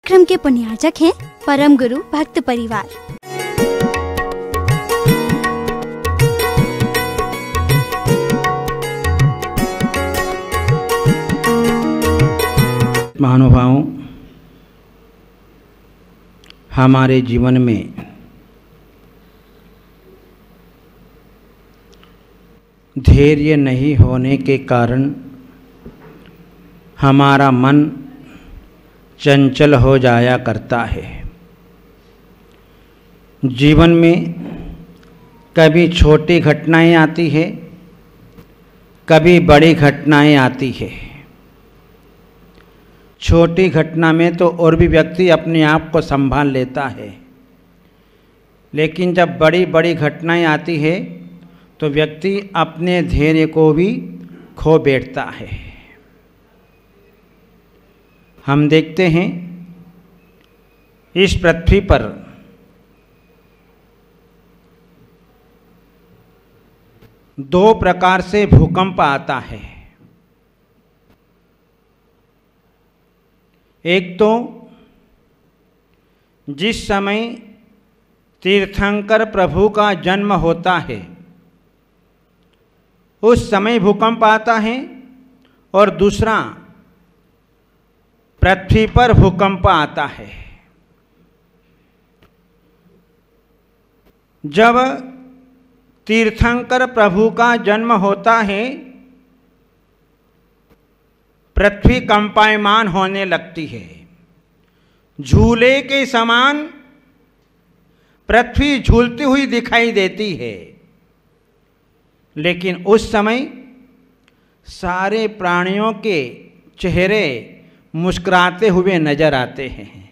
कार्यक्रम के पुण्यार्चक हैं परम गुरु भक्त परिवार। महानुभावों, हमारे जीवन में धैर्य नहीं होने के कारण हमारा मन चंचल हो जाया करता है। जीवन में कभी छोटी घटनाएं आती है, कभी बड़ी घटनाएं आती है। छोटी घटना में तो और भी व्यक्ति अपने आप को संभाल लेता है, लेकिन जब बड़ी बड़ी घटनाएं आती है तो व्यक्ति अपने धैर्य को भी खो बैठता है। हम देखते हैं इस पृथ्वी पर दो प्रकार से भूकंप आता है। एक तो जिस समय तीर्थंकर प्रभु का जन्म होता है उस समय भूकंप आता है, और दूसरा पृथ्वी पर भूकंप आता है। जब तीर्थंकर प्रभु का जन्म होता है, पृथ्वी कंपायमान होने लगती है। झूले के समान पृथ्वी झूलती हुई दिखाई देती है, लेकिन उस समय सारे प्राणियों के चेहरे मुस्कुराते हुए नजर आते हैं।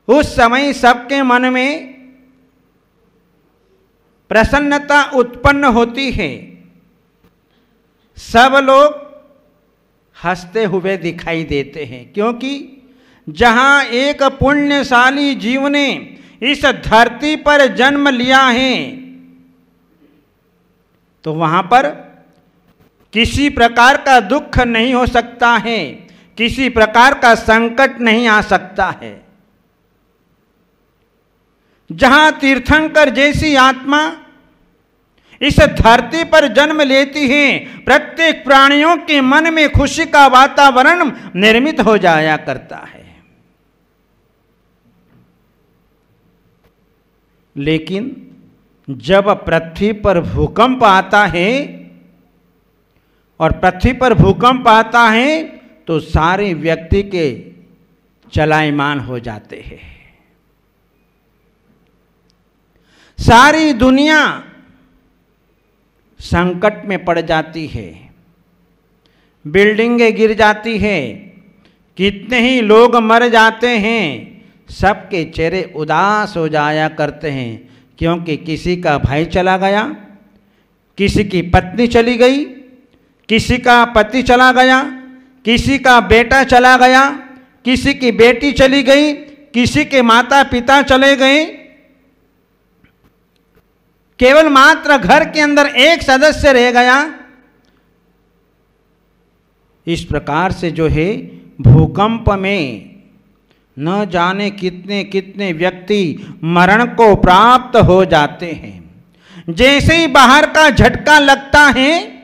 उस समय सबके मन में प्रसन्नता उत्पन्न होती है। सब लोग हंसते हुए दिखाई देते हैं, क्योंकि जहां एक पुण्यशाली जीव ने इस धरती पर जन्म लिया है तो वहां पर किसी प्रकार का दुख नहीं हो सकता है, किसी प्रकार का संकट नहीं आ सकता है। जहां तीर्थंकर जैसी आत्मा इस धरती पर जन्म लेती है, प्रत्येक प्राणियों के मन में खुशी का वातावरण निर्मित हो जाया करता है। लेकिन जब पृथ्वी पर भूकंप आता है, और पृथ्वी पर भूकंप आता है तो सारे व्यक्ति के चलायमान हो जाते हैं। सारी दुनिया संकट में पड़ जाती है, बिल्डिंगें गिर जाती है, कितने ही लोग मर जाते हैं। सबके चेहरे उदास हो जाया करते हैं, क्योंकि किसी का भाई चला गया, किसी की पत्नी चली गई, किसी का पति चला गया, किसी का बेटा चला गया, किसी की बेटी चली गई, किसी के माता पिता चले गए। केवल मात्र घर के अंदर एक सदस्य रह गया। इस प्रकार से जो है भूकंप में न जाने कितने कितने व्यक्ति मरण को प्राप्त हो जाते हैं। जैसे ही बाहर का झटका लगता है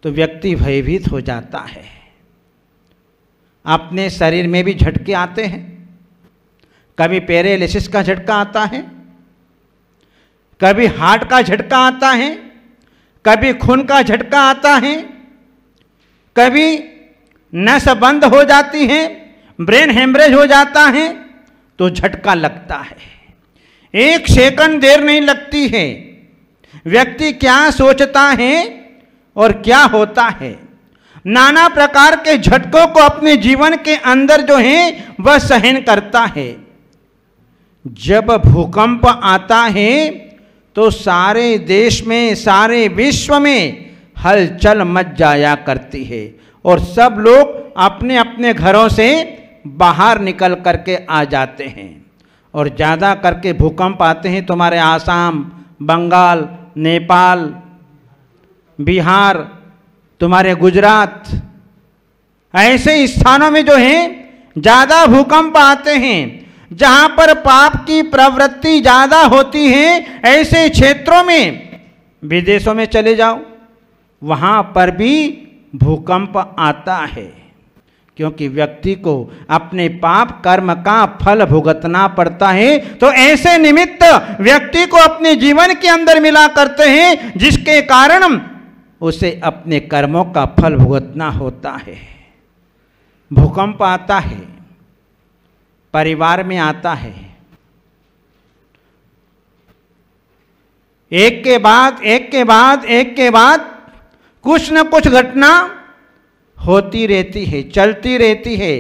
तो व्यक्ति भयभीत हो जाता है। अपने शरीर में भी झटके आते हैं। कभी पैरालिसिस का झटका आता है, कभी हार्ट का झटका आता है, कभी खून का झटका आता है, कभी नस बंद हो जाती है, ब्रेन हेमरेज हो जाता है तो झटका लगता है। एक सेकंड देर नहीं लगती है। व्यक्ति क्या सोचता है और क्या होता है। नाना प्रकार के झटकों को अपने जीवन के अंदर जो है वह सहन करता है। जब भूकंप आता है तो सारे देश में, सारे विश्व में हलचल मच जाया करती है, और सब लोग अपने अपने घरों से बाहर निकल करके आ जाते हैं। और ज़्यादा करके भूकंप आते हैं तुम्हारे आसाम, बंगाल, नेपाल, बिहार, तुम्हारे गुजरात, ऐसे स्थानों में जो है ज़्यादा भूकंप आते हैं, जहाँ पर पाप की प्रवृत्ति ज़्यादा होती है, ऐसे क्षेत्रों में, विदेशों में चले जाओ, वहाँ पर भी भूकंप आता है, क्योंकि व्यक्ति को अपने पाप कर्म का फल भुगतना पड़ता है। तो ऐसे निमित्त व्यक्ति को अपने जीवन के अंदर मिला करते हैं, जिसके कारण उसे अपने कर्मों का फल भुगतना होता है। भूकंप आता है, परिवार में आता है, एक के बाद एक के बाद एक के बाद कुछ न कुछ घटना होती रहती है, चलती रहती है।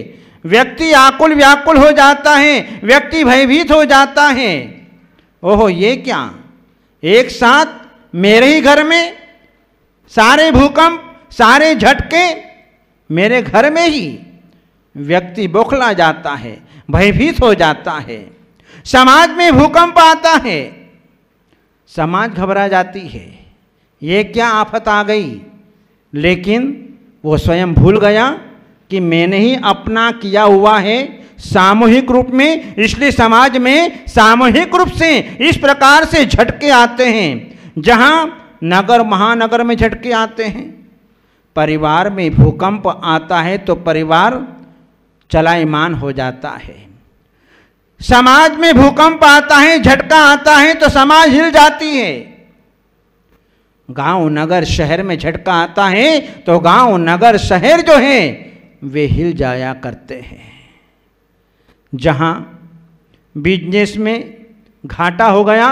व्यक्ति आकुल व्याकुल हो जाता है, व्यक्ति भयभीत हो जाता है। ओहो, ये क्या, एक साथ मेरे ही घर में सारे भूकंप, सारे झटके मेरे घर में ही। व्यक्ति बौखला जाता है, भयभीत हो जाता है। समाज में भूकंप आता है, समाज घबरा जाती है, ये क्या आफत आ गई। लेकिन वो स्वयं भूल गया कि मैंने ही अपना किया हुआ है सामूहिक रूप में, इसलिए समाज में सामूहिक रूप से इस प्रकार से झटके आते हैं। जहाँ नगर महानगर में झटके आते हैं, परिवार में भूकंप आता है तो परिवार चलायमान हो जाता है। समाज में भूकंप आता है, झटका आता है तो समाज हिल जाती है। गांव नगर शहर में झटका आता है तो गांव नगर शहर जो है वे हिल जाया करते हैं। जहां बिजनेस में घाटा हो गया,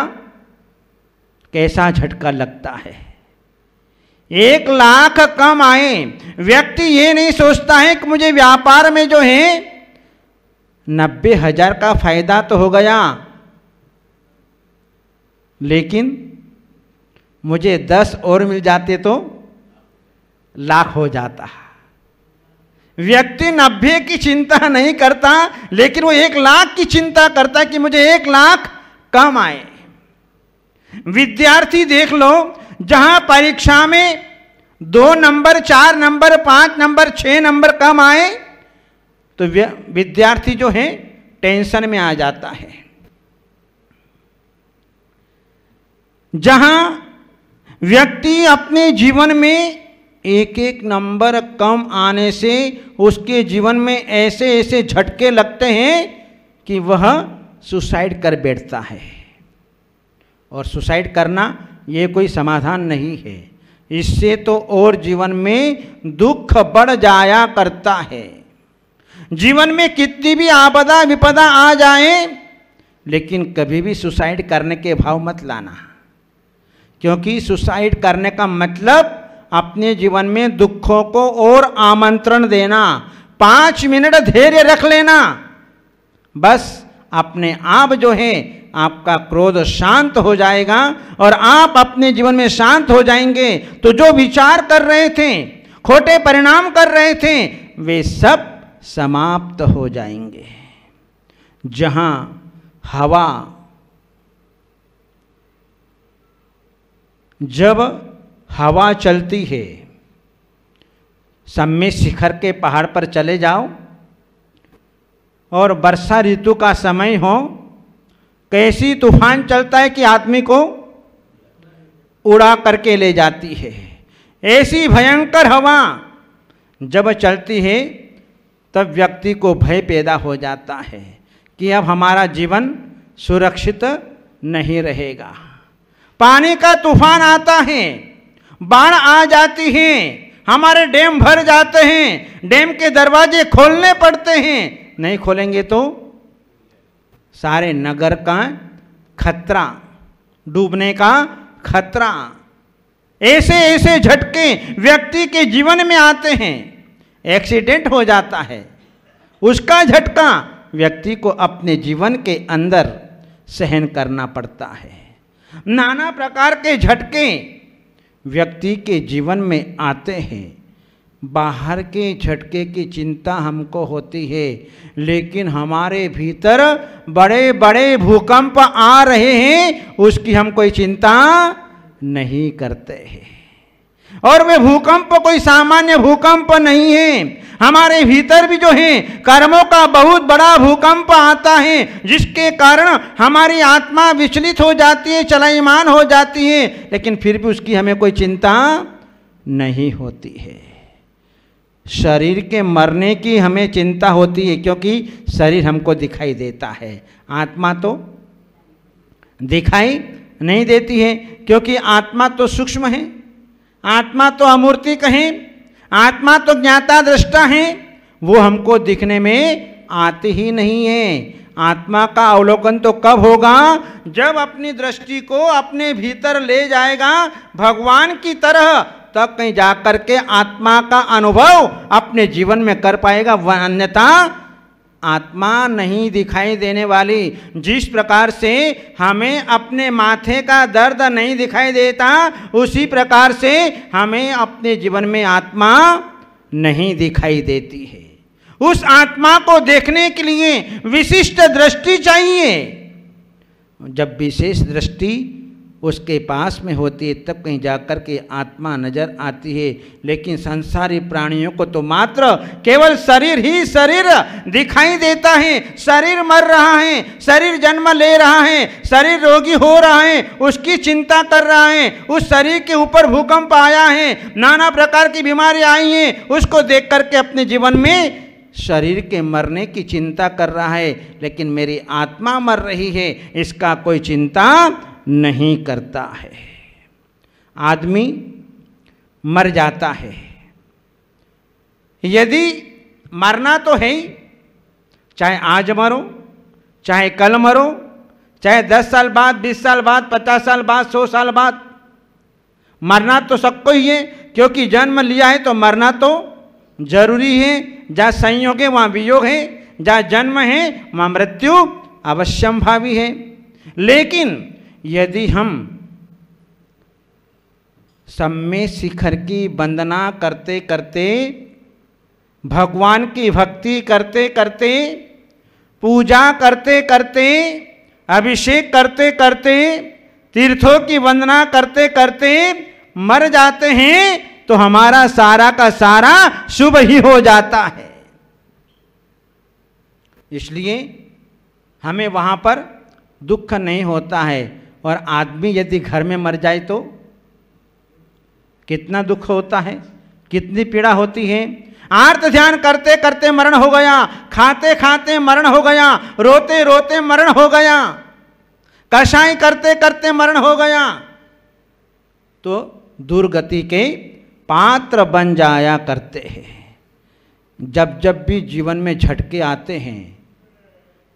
कैसा झटका लगता है। 1 लाख कम आए, व्यक्ति ये नहीं सोचता है कि मुझे व्यापार में जो है 90,000 का फायदा तो हो गया, लेकिन मुझे 10 और मिल जाते तो लाख हो जाता। व्यक्ति 90 की चिंता नहीं करता, लेकिन वो 1 लाख की चिंता करता कि मुझे 1 लाख कम आए। विद्यार्थी देख लो, जहां परीक्षा में 2 नंबर, 4 नंबर, 5 नंबर, 6 नंबर कम आए तो विद्यार्थी जो है टेंशन में आ जाता है। जहां व्यक्ति अपने जीवन में 1-1 नंबर कम आने से उसके जीवन में ऐसे ऐसे झटके लगते हैं कि वह सुसाइड कर बैठता है। और सुसाइड करना ये कोई समाधान नहीं है, इससे तो और जीवन में दुख बढ़ जाया करता है। जीवन में कितनी भी आपदा विपदा आ जाए, लेकिन कभी भी सुसाइड करने के भाव मत लाना, क्योंकि सुसाइड करने का मतलब अपने जीवन में दुखों को और आमंत्रण देना। 5 मिनट धैर्य रख लेना, बस अपने आप जो है आपका क्रोध शांत हो जाएगा और आप अपने जीवन में शांत हो जाएंगे। तो जो विचार कर रहे थे, खोटे परिणाम कर रहे थे, वे सब समाप्त हो जाएंगे। जहां हवा, जब हवा चलती है, सम्मिश्र शिखर के पहाड़ पर चले जाओ और वर्षा ऋतु का समय हो, कैसी तूफान चलता है कि आदमी को उड़ा करके ले जाती है। ऐसी भयंकर हवा जब चलती है तब व्यक्ति को भय पैदा हो जाता है कि अब हमारा जीवन सुरक्षित नहीं रहेगा। पानी का तूफान आता है, बाढ़ आ जाती है, हमारे डैम भर जाते हैं, डैम के दरवाजे खोलने पड़ते हैं, नहीं खोलेंगे तो सारे नगर का खतरा, डूबने का खतरा। ऐसे ऐसे झटके व्यक्ति के जीवन में आते हैं। एक्सीडेंट हो जाता है, उसका झटका व्यक्ति को अपने जीवन के अंदर सहन करना पड़ता है। नाना प्रकार के झटके व्यक्ति के जीवन में आते हैं। बाहर के झटके की चिंता हमको होती है, लेकिन हमारे भीतर बड़े बड़े भूकंप आ रहे हैं, उसकी हम कोई चिंता नहीं करते हैं। और वे भूकंप कोई सामान्य भूकंप नहीं है। हमारे भीतर भी जो है कर्मों का बहुत बड़ा भूकंप आता है, जिसके कारण हमारी आत्मा विचलित हो जाती है, चलायमान हो जाती है, लेकिन फिर भी उसकी हमें कोई चिंता नहीं होती है। शरीर के मरने की हमें चिंता होती है, क्योंकि शरीर हमको दिखाई देता है, आत्मा तो दिखाई नहीं देती है, क्योंकि आत्मा तो सूक्ष्म है, आत्मा तो अमूर्तिक है, आत्मा तो ज्ञाता दृष्टा है, वो हमको दिखने में आती ही नहीं है। आत्मा का अवलोकन तो कब होगा? जब अपनी दृष्टि को अपने भीतर ले जाएगा भगवान की तरह, तब कहीं जाकर के आत्मा का अनुभव अपने जीवन में कर पाएगा, वह अन्यथा आत्मा नहीं दिखाई देने वाली। जिस प्रकार से हमें अपने माथे का दर्द नहीं दिखाई देता, उसी प्रकार से हमें अपने जीवन में आत्मा नहीं दिखाई देती है। उस आत्मा को देखने के लिए विशिष्ट दृष्टि चाहिए। जब विशेष दृष्टि उसके पास में होती है, तब कहीं जाकर के आत्मा नजर आती है। लेकिन संसारी प्राणियों को तो मात्र केवल शरीर ही शरीर दिखाई देता है। शरीर मर रहा है, शरीर जन्म ले रहा है, शरीर रोगी हो रहा है, उसकी चिंता कर रहा है, उस शरीर के ऊपर भूकंप आया है, नाना प्रकार की बीमारी आई है, उसको देख करके अपने जीवन में शरीर के मरने की चिंता कर रहा है। लेकिन मेरी आत्मा मर रही है, इसका कोई चिंता नहीं करता है। आदमी मर जाता है, यदि मरना तो है ही, चाहे आज मरो, चाहे कल मरो, चाहे 10 साल बाद, 20 साल बाद, 50 साल बाद, 100 साल बाद, मरना तो सबको ही है। क्योंकि जन्म लिया है तो मरना तो जरूरी है। जहाँ संयोग है वहाँ वियोग है, जहाँ जन्म है वहाँ मृत्यु अवश्यंभावी है। लेकिन यदि हम सम्य शिखर की वंदना करते करते, भगवान की भक्ति करते करते, पूजा करते करते, अभिषेक करते करते, तीर्थों की वंदना करते करते मर जाते हैं, तो हमारा सारा का सारा शुभ ही हो जाता है। इसलिए हमें वहाँ पर दुख नहीं होता है। और आदमी यदि घर में मर जाए तो कितना दुख होता है, कितनी पीड़ा होती है। आर्त ध्यान करते करते मरण हो गया, खाते खाते मरण हो गया, रोते रोते मरण हो गया, कषाय करते करते मरण हो गया, तो दुर्गति के पात्र बन जाया करते हैं। जब जब भी जीवन में झटके आते हैं,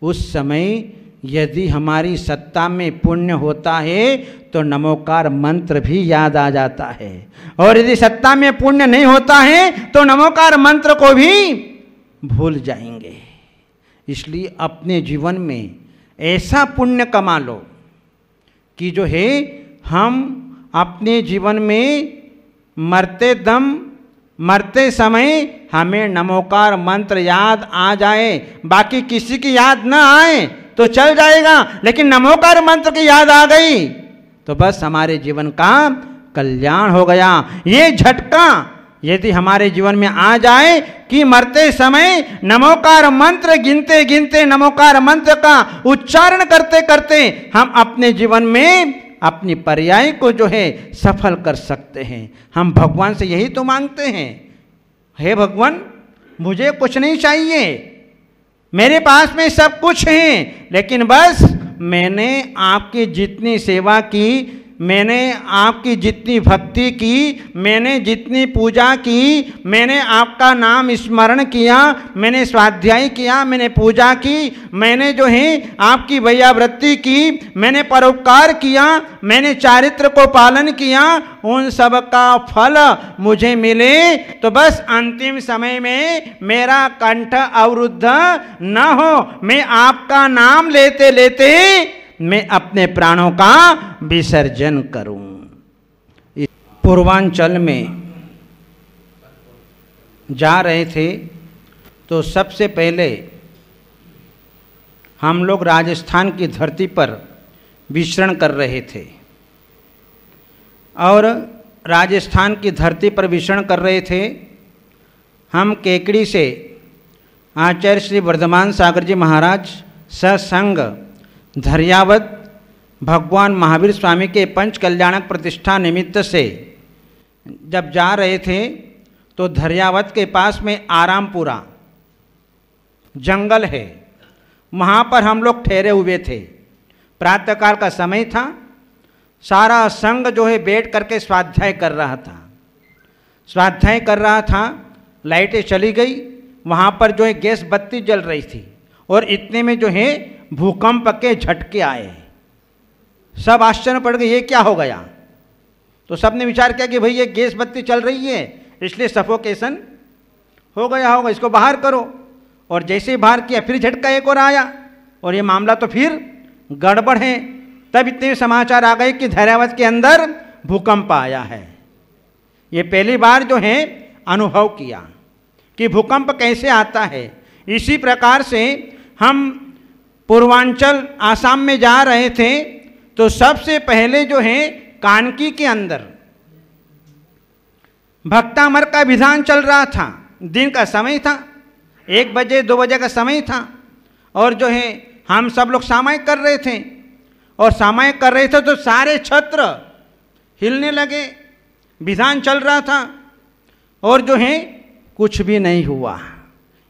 उस समय यदि हमारी सत्ता में पुण्य होता है तो नमोकार मंत्र भी याद आ जाता है, और यदि सत्ता में पुण्य नहीं होता है तो नमोकार मंत्र को भी भूल जाएंगे। इसलिए अपने जीवन में ऐसा पुण्य कमा लो कि जो है हम अपने जीवन में मरते दम, मरते समय हमें नमोकार मंत्र याद आ जाए। बाकी किसी की याद ना आए तो चल जाएगा, लेकिन नमोकार मंत्र की याद आ गई तो बस हमारे जीवन का कल्याण हो गया। ये झटका यदि हमारे जीवन में आ जाए कि मरते समय नमोकार मंत्र गिनते गिनते, नमोकार मंत्र का उच्चारण करते करते हम अपने जीवन में अपनी पर्याय को जो है सफल कर सकते हैं। हम भगवान से यही तो मांगते हैं, हे भगवान मुझे कुछ नहीं चाहिए, मेरे पास में सब कुछ है, लेकिन बस मैंने आपकी जितनी सेवा की, मैंने आपकी जितनी भक्ति की, मैंने जितनी पूजा की, मैंने आपका नाम स्मरण किया, मैंने स्वाध्याय किया, मैंने पूजा की, मैंने जो है आपकी वैयावृत्ति की, मैंने परोपकार किया, मैंने चारित्र को पालन किया, उन सब का फल मुझे मिले तो बस अंतिम समय में मेरा कंठ अवरुद्ध न हो, मैं आपका नाम लेते लेते मैं अपने प्राणों का विसर्जन करूं। पूर्वांचल में जा रहे थे तो सबसे पहले हम लोग राजस्थान की धरती पर विचरण कर रहे थे, और राजस्थान की धरती पर विचरण कर रहे थे। हम केकड़ी से आचार्य श्री वर्धमान सागर जी महाराज सत्संग धैर्यावत भगवान महावीर स्वामी के पंच कल्याणक प्रतिष्ठा निमित्त से जब जा रहे थे तो धैर्यावत के पास में आरामपुरा जंगल है, वहाँ पर हम लोग ठहरे हुए थे। प्रातःकाल का समय था। सारा संघ जो है बैठ करके स्वाध्याय कर रहा था। लाइटें चली गई, वहाँ पर जो है गैस बत्ती जल रही थी और इतने में जो है भूकंप के झटके आए। सब आश्चर्य पड़ गए, ये क्या हो गया। तो सब ने विचार किया कि भाई ये गैस बत्ती चल रही है इसलिए सफोकेशन हो गया होगा, इसको बाहर करो। और जैसे ही बाहर किया फिर झटका एक और आया और ये मामला तो फिर गड़बड़ है। तब इतने समाचार आ गए कि धैर्यावत के अंदर भूकंप आया है। ये पहली बार जो है अनुभव किया कि भूकंप कैसे आता है। इसी प्रकार से हम पूर्वांचल आसाम में जा रहे थे तो सबसे पहले जो है कानकी के अंदर भक्तामर का विधान चल रहा था। दिन का समय था, 1 बजे 2 बजे का समय था और जो है हम सब लोग सामायिक कर रहे थे और सामायिक कर रहे थे तो सारे छत्र हिलने लगे। विधान चल रहा था और जो है कुछ भी नहीं हुआ।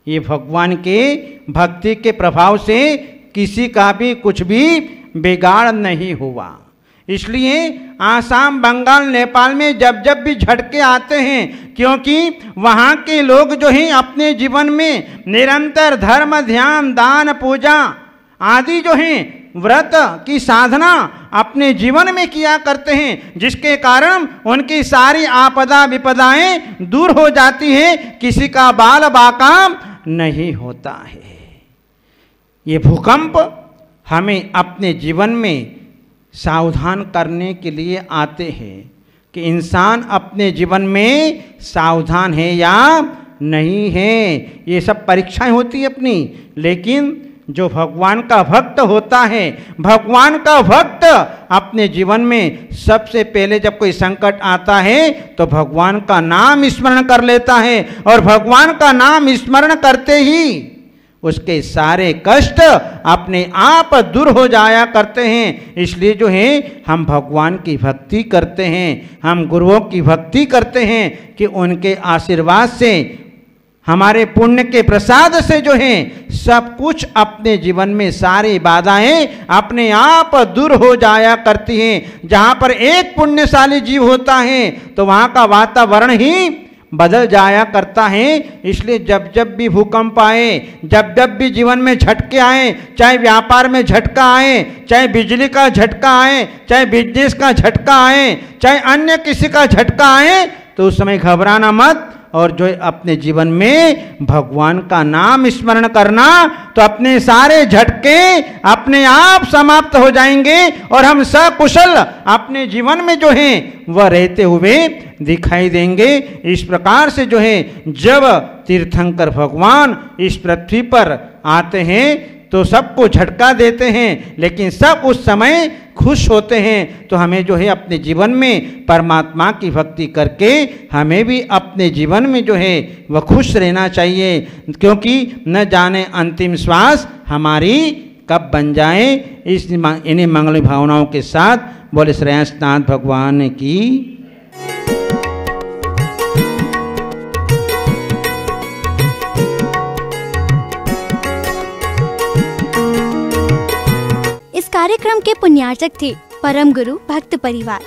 ये भगवान के भक्ति के प्रभाव से किसी का भी कुछ भी बिगाड़ नहीं हुआ। इसलिए आसाम, बंगाल, नेपाल में जब जब भी झटके आते हैं, क्योंकि वहाँ के लोग जो हैं अपने जीवन में निरंतर धर्म, ध्यान, दान, पूजा आदि जो हैं व्रत की साधना अपने जीवन में किया करते हैं, जिसके कारण उनकी सारी आपदा विपदाएं दूर हो जाती है, किसी का बाल बाका नहीं होता है। ये भूकंप हमें अपने जीवन में सावधान करने के लिए आते हैं कि इंसान अपने जीवन में सावधान है या नहीं है। ये सब परीक्षाएं होती है अपनी। लेकिन जो भगवान का भक्त होता है, भगवान का भक्त अपने जीवन में सबसे पहले जब कोई संकट आता है तो भगवान का नाम स्मरण कर लेता है और भगवान का नाम स्मरण करते ही उसके सारे कष्ट अपने आप दूर हो जाया करते हैं। इसलिए जो है हम भगवान की भक्ति करते हैं, हम गुरुओं की भक्ति करते हैं कि उनके आशीर्वाद से, हमारे पुण्य के प्रसाद से जो है सब कुछ अपने जीवन में सारी बाधाएं अपने आप दूर हो जाया करती हैं। जहाँ पर एक पुण्यशाली जीव होता है तो वहाँ का वातावरण ही बदल जाया करता है। इसलिए जब जब भी भूकंप आए, जब जब भी जीवन में झटके आए, चाहे व्यापार में झटका आए, चाहे बिजली का झटका आए, चाहे बिजनेस का झटका आए, चाहे अन्य किसी का झटका आए, तो उस समय घबराना मत और जो अपने जीवन में भगवान का नाम स्मरण करना, तो अपने सारे झटके अपने आप समाप्त हो जाएंगे और हम सकुशल अपने जीवन में जो है वह रहते हुए दिखाई देंगे। इस प्रकार से जो है जब तीर्थंकर भगवान इस पृथ्वी पर आते हैं तो सबको झटका देते हैं, लेकिन सब उस समय खुश होते हैं। तो हमें जो है अपने जीवन में परमात्मा की भक्ति करके हमें भी अपने जीवन में जो है वह खुश रहना चाहिए, क्योंकि न जाने अंतिम श्वास हमारी कब बन जाए। इन्हीं मंगल भावनाओं के साथ बोले श्रेयसनाथ भगवान की। इस कार्यक्रम के पुण्यार्चक थे परम गुरु भक्त परिवार।